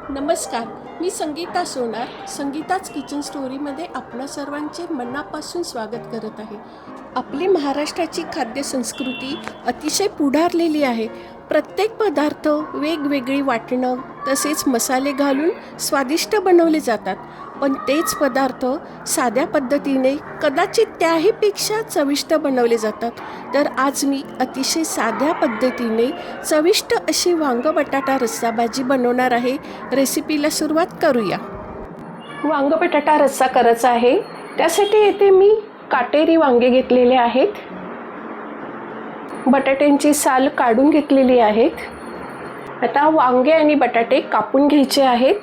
नमस्कार, मी संगीता सोनार. संगीताच किचन स्टोरीमध्ये आपणा सर्वांचे मनापासून स्वागत करत आहे. आपली महाराष्ट्राची खाद्यसंस्कृती अतिशय पुढारलेली आहे. प्रत्येक पदार्थ वेगवेगळी वाटणं तसेच मसाले घालून स्वादिष्ट बनवले जातात. पण तेच पदार्थ साध्या पद्धतीने कदाचित त्याहीपेक्षा चविष्ट बनवले जातात. तर आज मी अतिशय साध्या पद्धतीने चविष्ट अशी वांग बटाटा रस्सा भाजी बनवणार आहे. रेसिपीला सुरुवात करूया. वांग बटाटा रस्सा करायचा आहे. त्यासाठी येथे मी काटेरी वांगे घेतलेले आहेत. बटाट्यांची साल काढून घेतलेली आहेत. आता वांगे आणि बटाटे कापून घ्यायचे आहेत.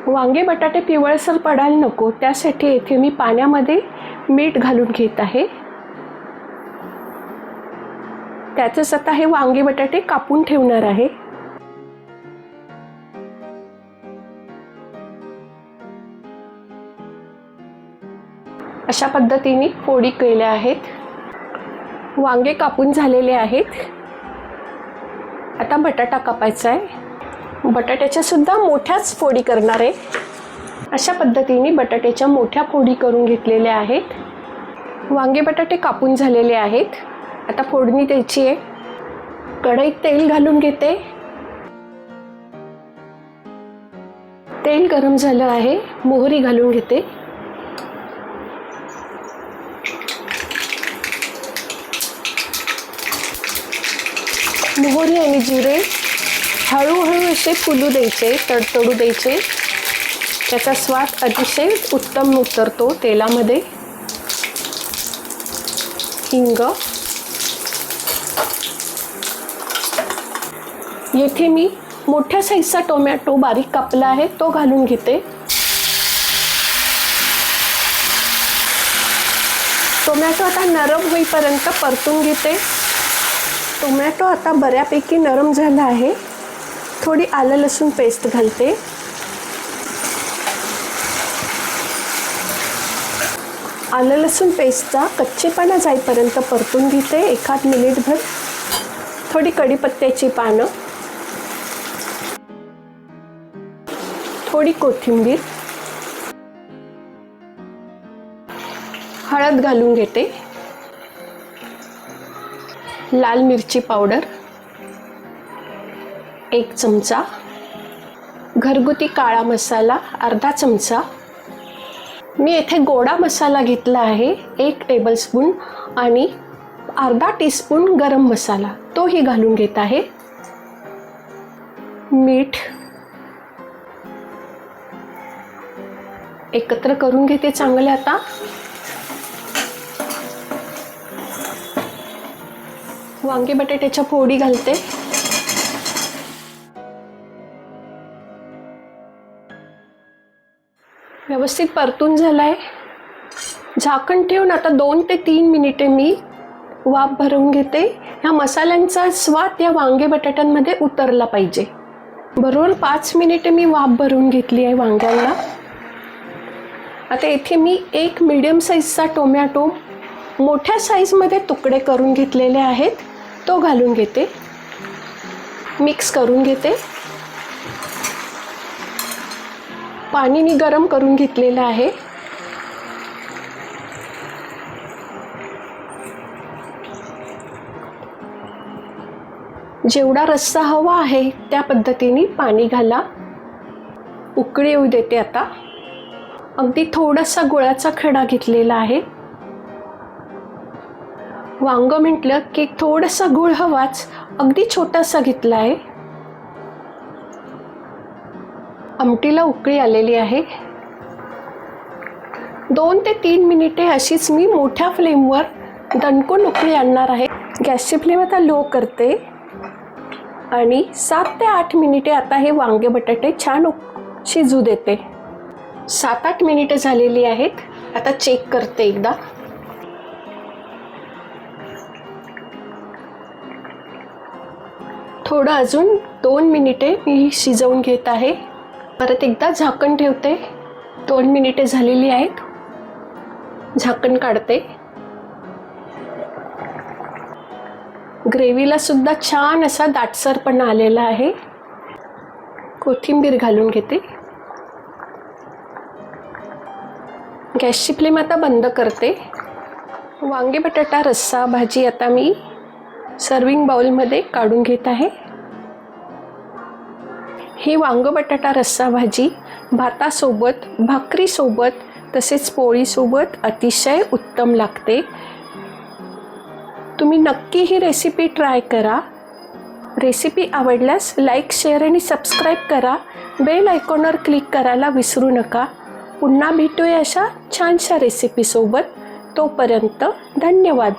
वांगे बटाटे पिवळसर पडायला नको त्यासाठी येथे मी पाण्यामध्ये मीठ घालून घेत आहे. त्यातच आता हे वांगे बटाटे कापून ठेवणार आहे. अशा पद्धतीने फोडी केल्या आहेत. वांगे कापून झालेले आहेत. आता बटाटा कापायचा आहे. बटाट्याच्या सुद्धा मोठ्याच फोडी करणार आहे. अशा पद्धतीने बटाट्याच्या मोठ्या फोडी करून घेतलेल्या आहेत. वांगे बटाटे कापून झालेले आहेत. आता फोडणी द्यायची आहे. कढईत तेल घालून घेते. तेल गरम झालं आहे. मोहरी घालून घेते. मोहरी आणि जिरे हळूहळू असे फुलू द्यायचे, तडतडू द्यायचे. त्याचा स्वाद अतिशय उत्तम उतरतो तेलामध्ये. हिंग, येथे मी मोठ्या साईजचा टोमॅटो बारीक कापला आहे तो घालून घेते. टोमॅटो आता नरम होईपर्यंत परतून घेते. टोमॅटो आता बऱ्यापैकी नरम झाला आहे. थोडी आलं लसूण पेस्ट घालते. आलं लसूण पेस्टचा कच्चेपणा जाईपर्यंत परतून घेते. एखाद मिनिटभर. थोडी कढीपत्त्याची पानं, थोडी कोथिंबीर, हळद घालून घेते. लाल मिरची पावडर 1 चमचा, घरगुती काळा मसाला अर्धा चमचा. मी येथे गोडा मसाला घेतला आहे 1 टेबलस्पून आणि अर्धा टीस्पून गरम मसाला तोही घालून घेत आहे. मीठ एकत्र करून घेते चांगले. आता वांगे बटाट्याच्या फोडी घालते. व्यवस्थित परतून झालाय. झाकण ठेवून आता 2 ते 3 मिनिटे मी वाफ भरवून घेते. ह्या मसाल्यांचा स्वाद या वांगे बटाट्यांमध्ये उतरला पाहिजे. बरोबर 5 मिनिटे मी वाफ भरवून घेतली आहे वांग्यांना. आता येथे मी 1 मीडियम साईजचा टोमॅटो मोठ्या साईजमध्ये तुकडे करून घेतलेले आहेत तो घालून घेते. मिक्स करून घेते. पाणी मी गरम करून घेतलेलं आहे. जेवढा रस्सा हवा आहे त्या पद्धतीने पाणी घाला. उकळी येऊ देते. आता अगदी थोडासा गुळाचा खडा घेतलेला आहे. वांग म्हटलं की थोडासा गुळ हवाच. अगदी छोटासा घेतला आहे. आमटीला उकळी आलेली आहे. 2 ते 3 मिनिटे अशीच मी मोठ्या फ्लेमवर दणकून उकळी आणणार आहे. गॅसची फ्लेम आता लो करते आणि 7 ते 8 मिनिटे आता हे वांगे बटाटे छान शिजू देते. 7-8 मिनिटे झालेली आहेत. आता चेक करते एकदा. थोडं अजून 2 मिनिटे मी शिजवून घेत आहे. परत एकदा झाकण ठेवते. 2 मिनिटे झालेली आहेत. झाकण काढते. ग्रेव्हीला सुद्धा छान असा दाटसरपणा आलेला आहे. कोथिंबीर घालून घेते. गॅसची फ्लेम आता बंद करते. वांगे बटाटा रस्सा भाजी आता मी सर्विंग बाउलमध्ये काढून घेत आहे. ही वांग बटाटा रस्सा भाजी भातासोबत, भाकरीसोबत तसेच पोळीसोबत अतिशय उत्तम लागते. तुम्ही नक्की ही रेसिपी ट्राय करा. रेसिपी आवडल्यास लाईक, शेअर आणि सबस्क्राईब करा. बेल आयकॉनवर क्लिक करायला विसरू नका. पुन्हा भेटूया अशा छानशा रेसिपीसोबत. तोपर्यंत धन्यवाद.